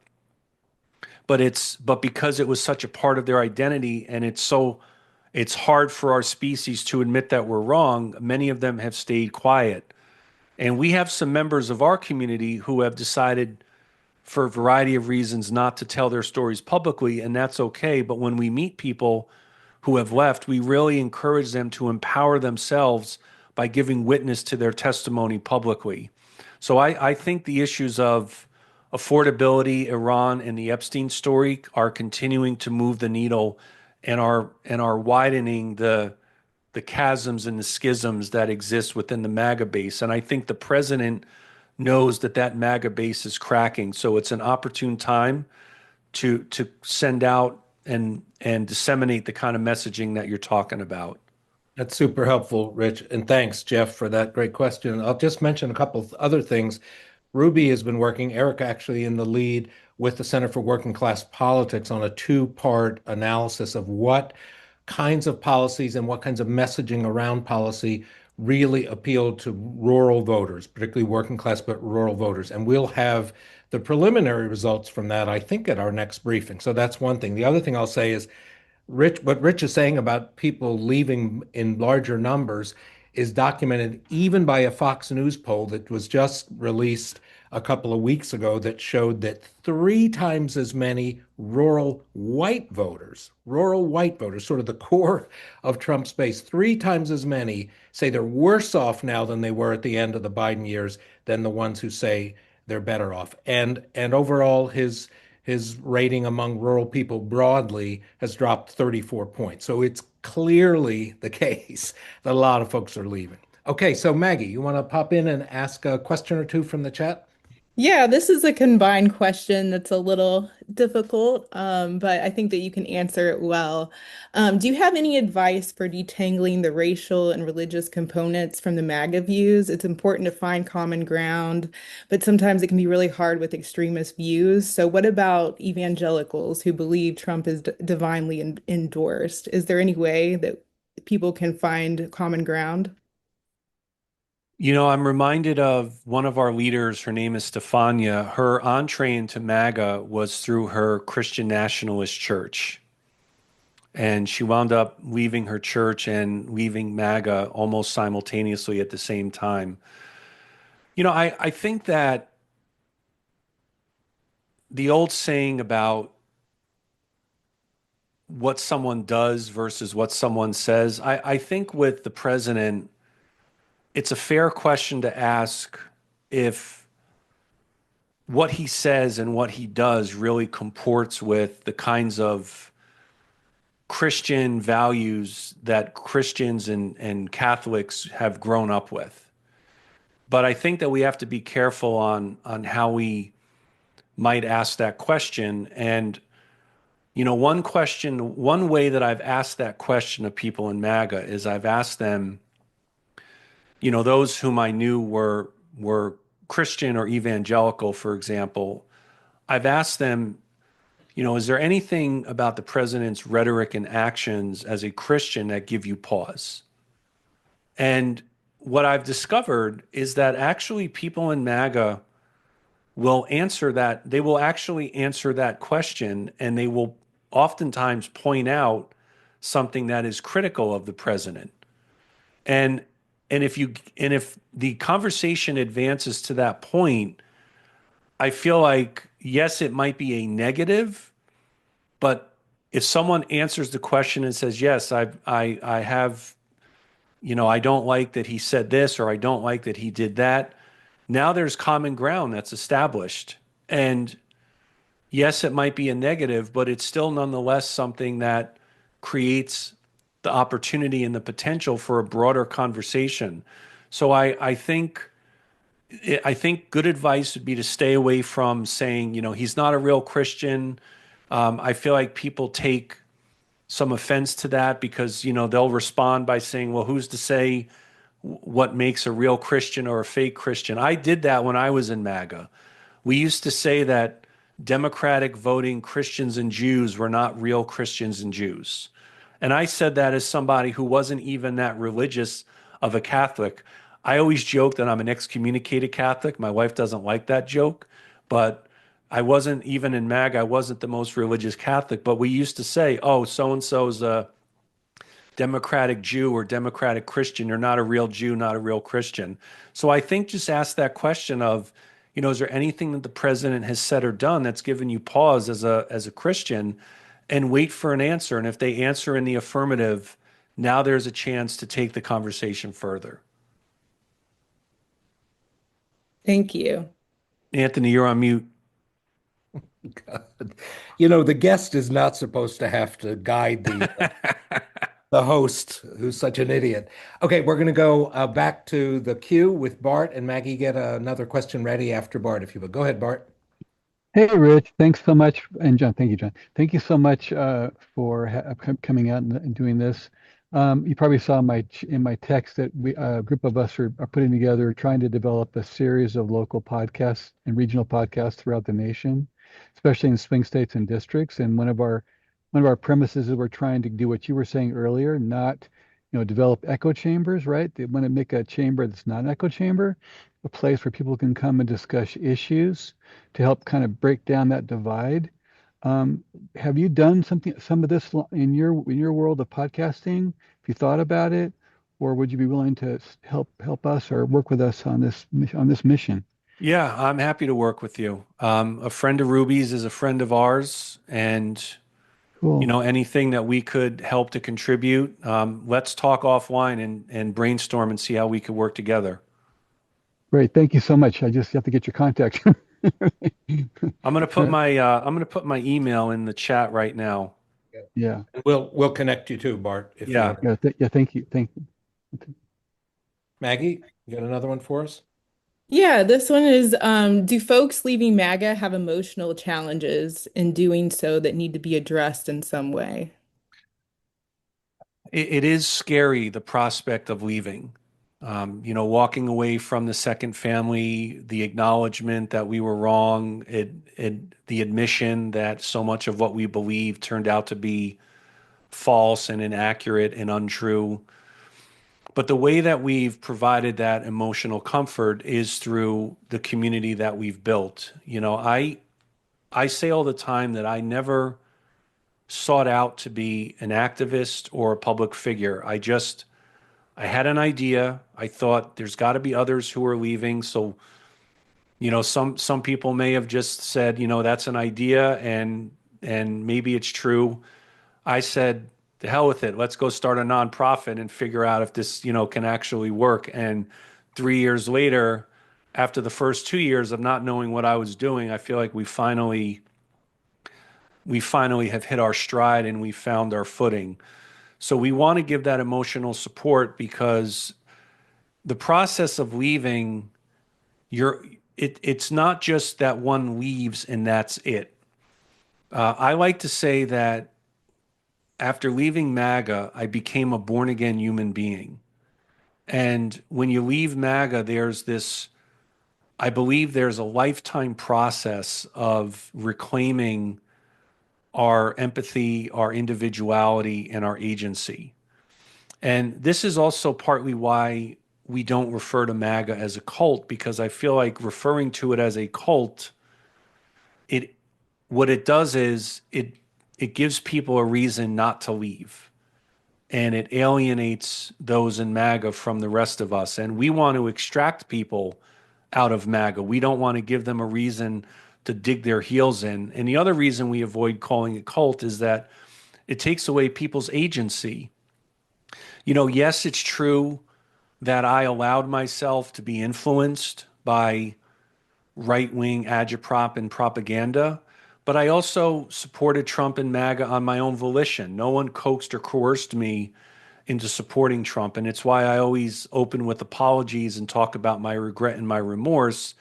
But because it was such a part of their identity, and it's hard for our species to admit that we're wrong, many of them have stayed quiet. And we have some members of our community who have decided, for a variety of reasons, not to tell their stories publicly, and that's okay. But when we meet people who have left, we really encourage them to empower themselves by giving witness to their testimony publicly. So I think the issues of affordability, Iran, and the Epstein story are continuing to move the needle, and are widening the chasms and the schisms that exist within the MAGA base. And I think the president knows that MAGA base is cracking. So it's an opportune time to send out and disseminate the kind of messaging that you're talking about. That's super helpful, Rich. And thanks, Jeff, for that great question. I'll just mention a couple of other things. Ruby has been working, Erica actually, in the lead with the Center for Working Class Politics on a two-part analysis of what kinds of policies and what kinds of messaging around policy really appeal to rural voters, particularly working class, but rural voters. And we'll have the preliminary results from that, I think, at our next briefing. So that's one thing. The other thing I'll say is, what Rich is saying about people leaving in larger numbers is documented even by a Fox News poll that was just released a couple of weeks ago that showed that three times as many rural white voters, sort of the core of Trump's base, three times as many say they're worse off now than they were at the end of the Biden years than the ones who say they're better off. And overall, his rating among rural people broadly has dropped 34 points. So it's clearly the case that a lot of folks are leaving. Okay, so Maggie, you want to pop in and ask a question or two from the chat? Yeah, this is a combined question that's a little difficult, but I think that you can answer it well. Do you have any advice for detangling the racial and religious components from the MAGA views? It's important to find common ground, but sometimes it can be really hard with extremist views. So, what about evangelicals who believe Trump is divinely endorsed? Is there any way that people can find common ground? I'm reminded of one of our leaders. Her name is Stefania. Her entree into MAGA was through her Christian nationalist church. And she wound up leaving her church and leaving MAGA almost simultaneously at the same time. I think that the old saying about what someone does versus what someone says, I think with the president, it's a fair question to ask if what he says and what he does really comports with the kinds of Christian values that Christians and Catholics have grown up with. But I think that we have to be careful on how we might ask that question. And, one way that I've asked that question of people in MAGA is I've asked them, those whom I knew were Christian or evangelical, for example, I've asked them, is there anything about the president's rhetoric and actions as a Christian that give you pause? And what I've discovered is that actually people in MAGA will answer that. They will actually answer that question, and they will oftentimes point out something that is critical of the president. And if the conversation advances to that point, I feel like yes, it might be a negative, but if someone answers the question and says, yes, I have, I don't like that he said this, or I don't like that he did that, now there's common ground that's established. And yes, it might be a negative, but it's still nonetheless something that creates the opportunity and the potential for a broader conversation. So I think good advice would be to stay away from saying, he's not a real Christian. I feel like people take some offense to that because, they'll respond by saying, well, who's to say what makes a real Christian or a fake Christian? I did that when I was in MAGA. We used to say that Democratic voting Christians and Jews were not real Christians and Jews. And I said that as somebody who wasn't even that religious of a Catholic. I always joke that I'm an excommunicated Catholic. My wife doesn't like that joke, but I wasn't even in MAGA. I wasn't the most religious Catholic, but we used to say, oh, so-and-so's a Democratic Jew or Democratic Christian. You're not a real Jew, not a real Christian. So I think just ask that question of, is there anything that the president has said or done that's given you pause as a Christian, and wait for an answer. And if they answer in the affirmative, now there's a chance to take the conversation further. Thank you. Anthony, you're on mute. God. The guest is not supposed to have to guide the host, who's such an idiot. Okay, we're going to go back to the queue with Bart, and Maggie, get another question ready after Bart, if you would. Go ahead, Bart. Hey, Rich, thanks so much. And John, thank you, John. Thank you so much for coming out and doing this. You probably saw in my text that a group of us are putting together, trying to develop a series of local podcasts and regional podcasts throughout the nation, especially in swing states and districts. And one of our premises is we're trying to do what you were saying earlier, not develop echo chambers, right? They want to make a chamber that's not an echo chamber, a place where people can come and discuss issues to help kind of break down that divide. Have you done some of this in your world of podcasting? Have you thought about it, or would you be willing to help us or work with us on this mission? Yeah, I'm happy to work with you. A friend of Ruby's is a friend of ours, and Cool. anything that we could help to contribute, let's talk offline and brainstorm and see how we could work together. Great. Thank you so much. I just have to get your contact. I'm gonna put my email in the chat right now. Yeah. We'll connect you too, Bart, if you Yeah. want. Yeah. Thank you. Thank you. Maggie, you got another one for us? Yeah, this one is do folks leaving MAGA have emotional challenges in doing so that need to be addressed in some way? It is scary, the prospect of leaving. Walking away from the second family, the acknowledgement that we were wrong, the admission that so much of what we believed turned out to be false and inaccurate and untrue. But the way that we've provided that emotional comfort is through the community that we've built. I say all the time that I never sought out to be an activist or a public figure. I had an idea. I thought there's got to be others who are leaving. So, some people may have just said, that's an idea and maybe it's true. I said, the hell with it. Let's go start a nonprofit and figure out if this, can actually work. And 3 years later, after the first 2 years of not knowing what I was doing, I feel like we finally have hit our stride and we found our footing. So we want to give that emotional support because the process of leaving, it's not just that one leaves and that's it. I like to say that after leaving MAGA, I became a born again human being. And when you leave MAGA, I believe there's a lifetime process of reclaiming our empathy, our individuality, and our agency. And this is also partly why we don't refer to MAGA as a cult, because I feel like referring to it as a cult, it what it does is it gives people a reason not to leave. And it alienates those in MAGA from the rest of us. And we want to extract people out of MAGA. We don't want to give them a reason to dig their heels in. And the other reason we avoid calling it cult is that it takes away people's agency. Yes, it's true that I allowed myself to be influenced by right-wing agitprop and propaganda, but I also supported Trump and MAGA on my own volition. No one coaxed or coerced me into supporting Trump, and it's why I always open with apologies and talk about my regret and my remorse,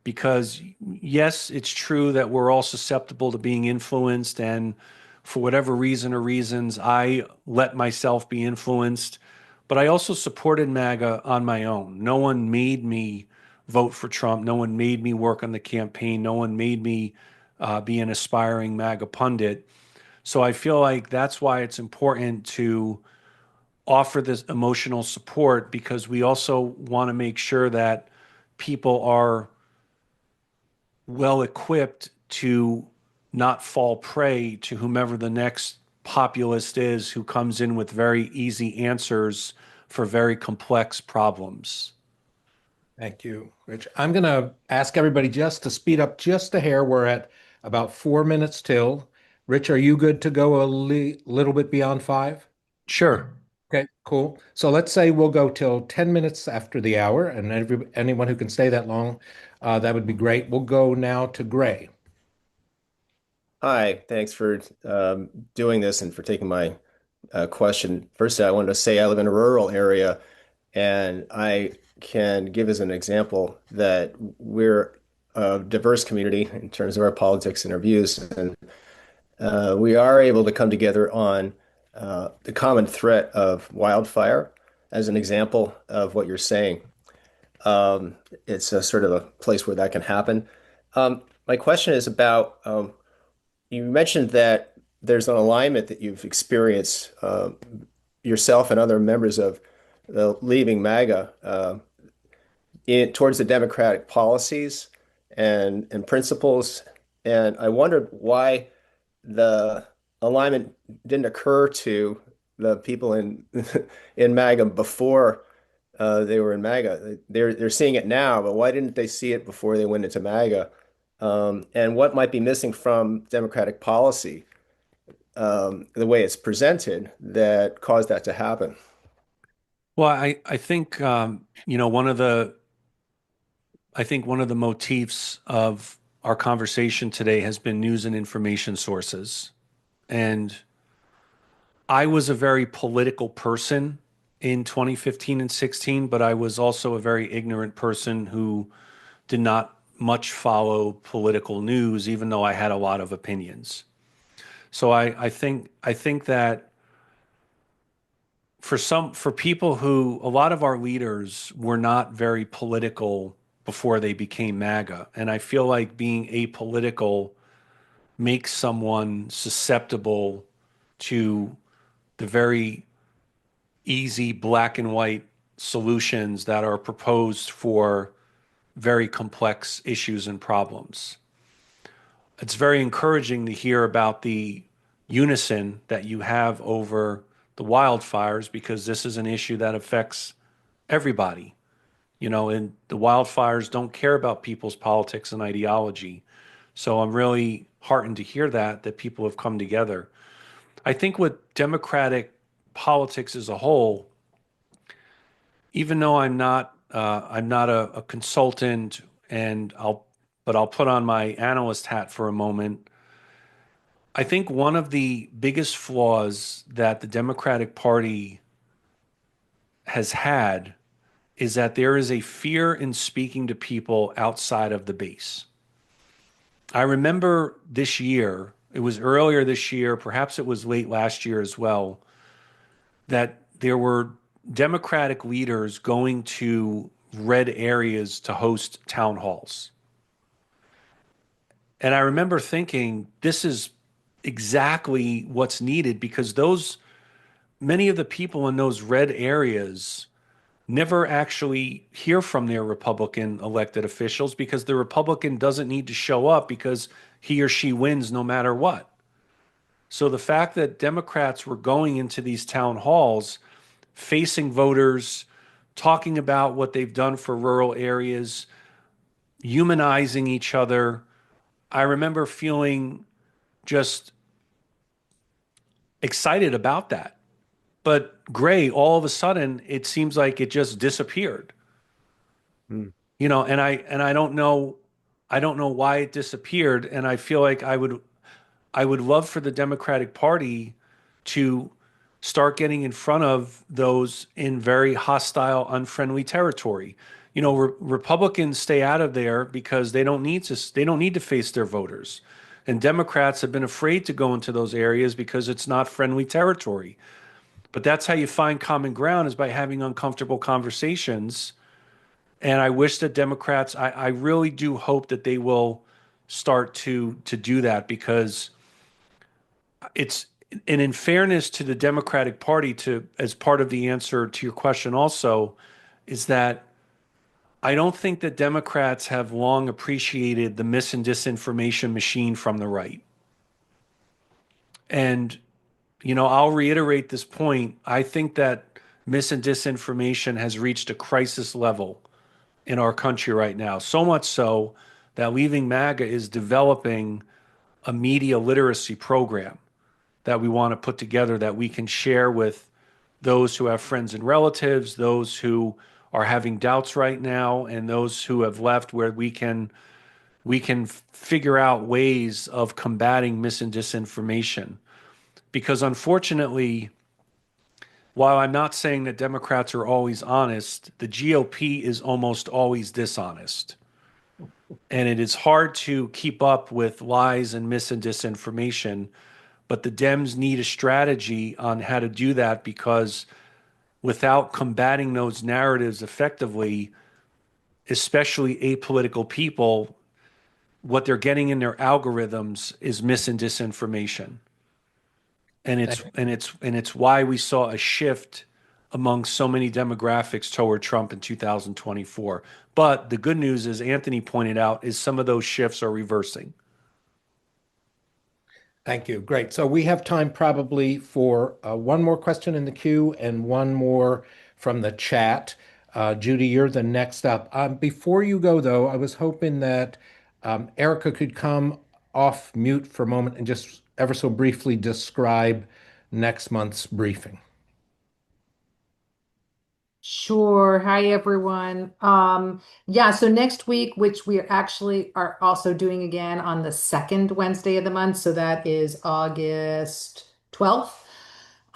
because yes, it's true that we're all susceptible to being influenced, and for whatever reason or reasons, I let myself be influenced. But I also supported MAGA on my own. No one made me vote for Trump. No one made me work on the campaign. No one made me be an aspiring MAGA pundit. So I feel like that's why it's important to offer this emotional support, because we also want to make sure that people are well equipped to not fall prey to whomever the next populist is who comes in with very easy answers for very complex problems. Thank you, Rich. I'm going to ask everybody just to speed up just a hair. We're at about 4 minutes till. Rich, are you good to go a little bit beyond five? Sure. Okay, cool. So let's say we'll go till 10 minutes after the hour, and anyone who can stay that long, that would be great. We'll go now to Gray. Hi, thanks for doing this and for taking my question. First, I wanted to say I live in a rural area, and I can give as an example that we're a diverse community in terms of our politics and our views, and we are able to come together on the common threat of wildfire as an example of what you're saying. It's a sort of a place where that can happen. My question is about you mentioned that there's an alignment that you've experienced yourself and other members of the Leaving MAGA towards the democratic policies and principles. And I wondered why the alignment didn't occur to the people in in MAGA before they were in MAGA. They're seeing it now, but why didn't they see it before they went into MAGA? And what might be missing from Democratic policy, the way it's presented, that caused that to happen? Well, I think one of the motifs of our conversation today has been news and information sources. And I was a very political person in 2015 and 16, but I was also a very ignorant person who did not much follow political news, even though I had a lot of opinions. So I think that for people who a lot of our leaders were not very political before they became MAGA. And I feel like being apolitical makes someone susceptible to the very easy black and white solutions that are proposed for very complex issues and problems. It's very encouraging to hear about the unison that you have over the wildfires because this is an issue that affects everybody. And the wildfires don't care about people's politics and ideology. So I'm really heartened to hear that people have come together. I think with Democratic politics as a whole, even though I'm not a consultant, but I'll put on my analyst hat for a moment. I think one of the biggest flaws that the Democratic Party has had is that there is a fear in speaking to people outside of the base. I remember this year, it was earlier this year, perhaps it was late last year as well, that there were Democratic leaders going to red areas to host town halls. And I remember thinking, this is exactly what's needed because many of the people in those red areas never actually hear from their Republican elected officials because the Republican doesn't need to show up because he or she wins no matter what. So the fact that Democrats were going into these town halls, facing voters, talking about what they've done for rural areas, humanizing each other, I remember feeling just excited about that. But Gray, all of a sudden, it seems like it just disappeared. Hmm. And I don't know why it disappeared. And I feel like I would love for the Democratic Party to start getting in front of those in very hostile, unfriendly territory. Republicans stay out of there because they don't need to face their voters. And Democrats have been afraid to go into those areas because it's not friendly territory. But that's how you find common ground is by having uncomfortable conversations. And I wish that Democrats, I really do hope that they will start to do that because it's, and in fairness to the Democratic Party, to as part of the answer to your question also, is that I don't think that Democrats have long appreciated the mis and disinformation machine from the right. And, I'll reiterate this point. I think that mis and disinformation has reached a crisis level in our country right now. So much so that Leaving MAGA is developing a media literacy program that we want to put together that we can share with those who have friends and relatives, those who are having doubts right now, and those who have left where we can figure out ways of combating mis and disinformation. Because unfortunately, while I'm not saying that Democrats are always honest, the GOP is almost always dishonest. And it is hard to keep up with lies and mis and disinformation. But the Dems need a strategy on how to do that because without combating those narratives effectively, especially apolitical people, what they're getting in their algorithms is mis and disinformation. And it's why we saw a shift among so many demographics toward Trump in 2024. But the good news, as Anthony pointed out, is some of those shifts are reversing. Thank you. Great. So we have time probably for one more question in the queue and one more from the chat. Judy, you're the next up. Before you go, though, I was hoping that Erica could come off mute for a moment and just ever so briefly describe next month's briefing. Sure. Hi, everyone. Yeah, so next week, which we actually are also doing again on the second Wednesday of the month, so that is August 12th.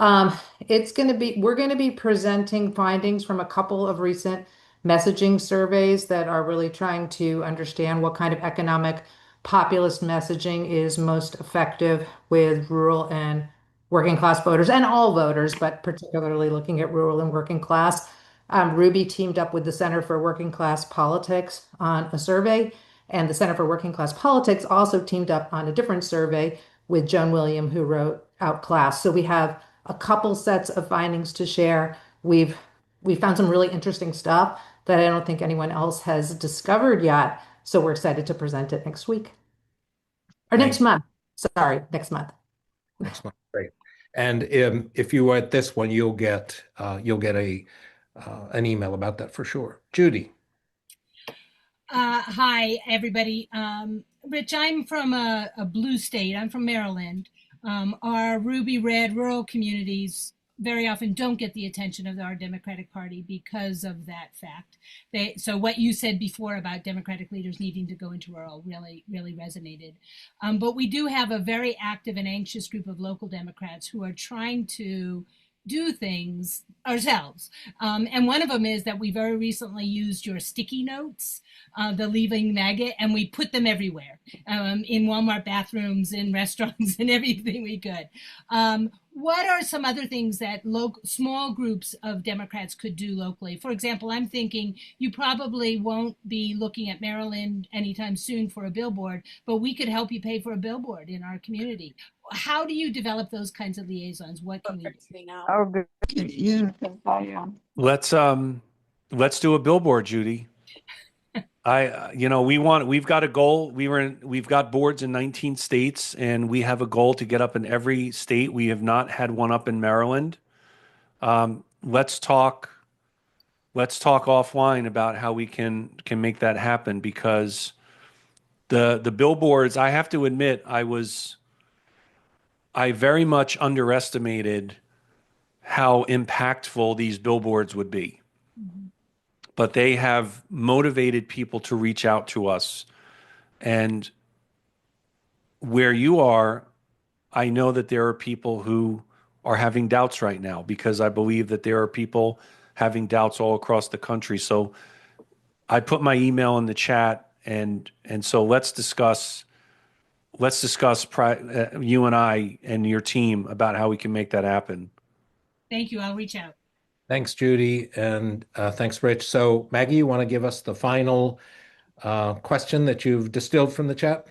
We're going to be presenting findings from a couple of recent messaging surveys that are really trying to understand what kind of economic populist messaging is most effective with rural and working class voters and all voters, but particularly looking at rural and working class. Ruby teamed up with the Center for Working Class Politics on a survey, and the Center for Working Class Politics also teamed up on a different survey with Joan William, who wrote Outclass. So we have a couple sets of findings to share. We found some really interesting stuff that I don't think anyone else has discovered yet. So we're excited to present it next week or next month. Sorry, next month. Next month. Great. And if you are at this one, you'll get a an email about that for sure. Judy. Hi, everybody. Rich, I'm from a blue state. I'm from Maryland. Our ruby red rural communities very often don't get the attention of our Democratic Party because of that fact. So what you said before about Democratic leaders needing to go into rural really resonated. But we do have a very active and anxious group of local Democrats who are trying to do things ourselves. And one of them is that we very recently used your sticky notes, the Leaving MAGA, and we put them everywhere, in Walmart bathrooms, in restaurants, and everything we could. What are some other things that small groups of Democrats could do locally? For example, I'm thinking you probably won't be looking at Maryland anytime soon for a billboard, but we could help you pay for a billboard in our community. How do you develop those kinds of liaisons? What can we do? Oh, good. Yeah. Let's do a billboard, Judy. We've got a goal. We've got boards in 19 states, and we have a goal to get up in every state. We have not had one up in Maryland. Let's talk offline about how we can make that happen, because the billboards, I have to admit, I very much underestimated how impactful these billboards would be. But they have motivated people to reach out to us. And where you are, I know that there are people who are having doubts right now, because I believe that there are people having doubts all across the country. So I put my email in the chat, and so let's discuss you and I and your team about how we can make that happen. Thank you. I'll reach out. Thanks, Judy, and thanks, Rich. So, Maggie, you want to give us the final question that you've distilled from the chat?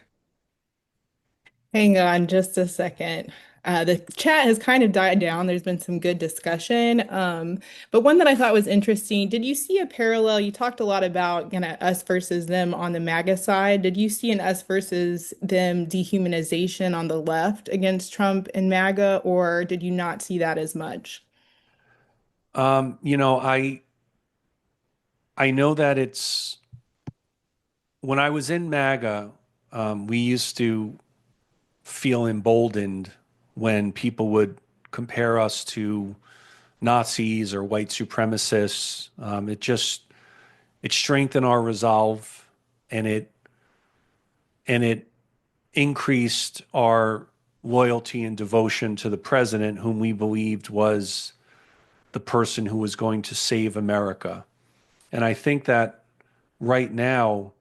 Hang on just a second. The chat has kind of died down. There's been some good discussion. But one that I thought was interesting, did you see a parallel? You talked a lot about us versus them on the MAGA side. Did you see an us versus them dehumanization on the left against Trump and MAGA, or did you not see that as much? I know that when I was in MAGA, we used to feel emboldened when people would compare us to Nazis or white supremacists. It strengthened our resolve, and it increased our loyalty and devotion to the president, whom we believed was the person who was going to save America. And I think that right now,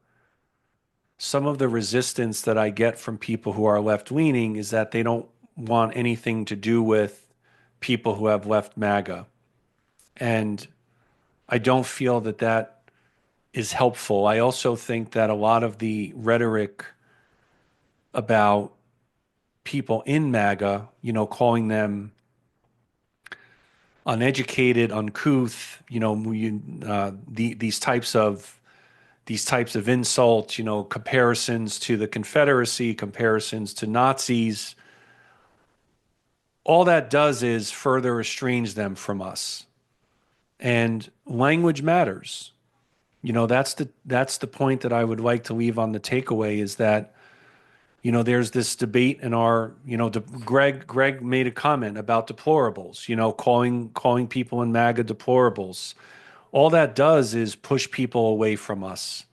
some of the resistance that I get from people who are left-leaning is that they don't want anything to do with people who have left MAGA. And I don't feel that that is helpful. I also think that a lot of the rhetoric about people in MAGA, calling them uneducated, uncouth, these types of insults, comparisons to the Confederacy, comparisons to Nazis, all that does is further estrange them from us. And language matters. That's the point that I would like to leave on the takeaway is that, there's this debate in our, Greg made a comment about deplorables, calling people in MAGA deplorables. All that does is push people away from us,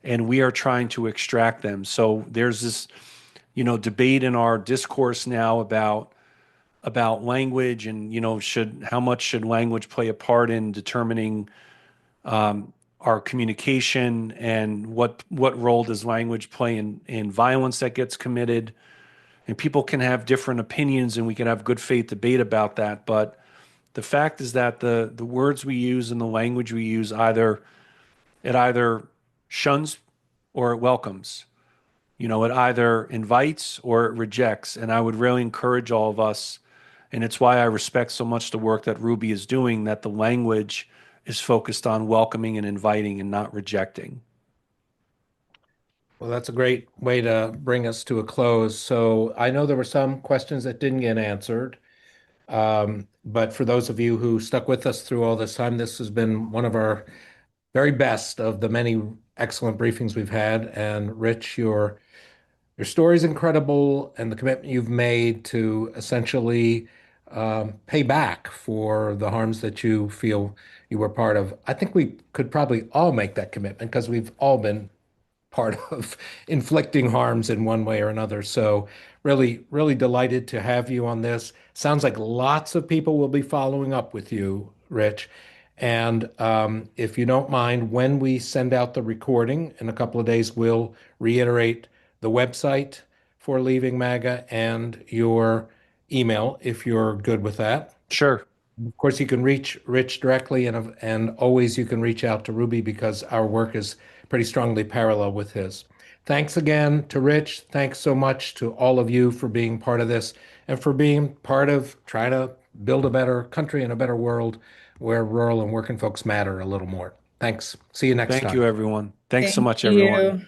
and we are trying to extract them. So there's this, debate in our discourse now about language and, how much should language play a part in determining our communication, and what role does language play in violence that gets committed. And people can have different opinions, and we can have good faith debate about that. But the fact is that the words we use and the language we use either shuns or it welcomes. It either invites or it rejects. And I would really encourage all of us, and it's why I respect so much the work that Ruby is doing, that the language is focused on welcoming and inviting and not rejecting. Well, that's a great way to bring us to a close. So I know there were some questions that didn't get answered. But for those of you who stuck with us through all this time, this has been one of our very best of the many excellent briefings we've had. And Rich, your story is incredible, and the commitment you've made to essentially pay back for the harms that you feel you were part of. I think we could probably all make that commitment because we've all been part of inflicting harms in one way or another. So really, really delighted to have you on this. Sounds like lots of people will be following up with you, Rich. And if you don't mind, when we send out the recording in a couple of days, we'll reiterate the website for Leaving MAGA and your email, if you're good with that. Sure. Of course, you can reach Rich directly, and always you can reach out to Ruby because our work is pretty strongly parallel with his. Thanks again to Rich. Thanks so much to all of you for being part of this and for being part of trying to build a better country and a better world where rural and working folks matter a little more. Thanks. See you next Thank time. you, everyone. Thanks so Thank much, everyone. you.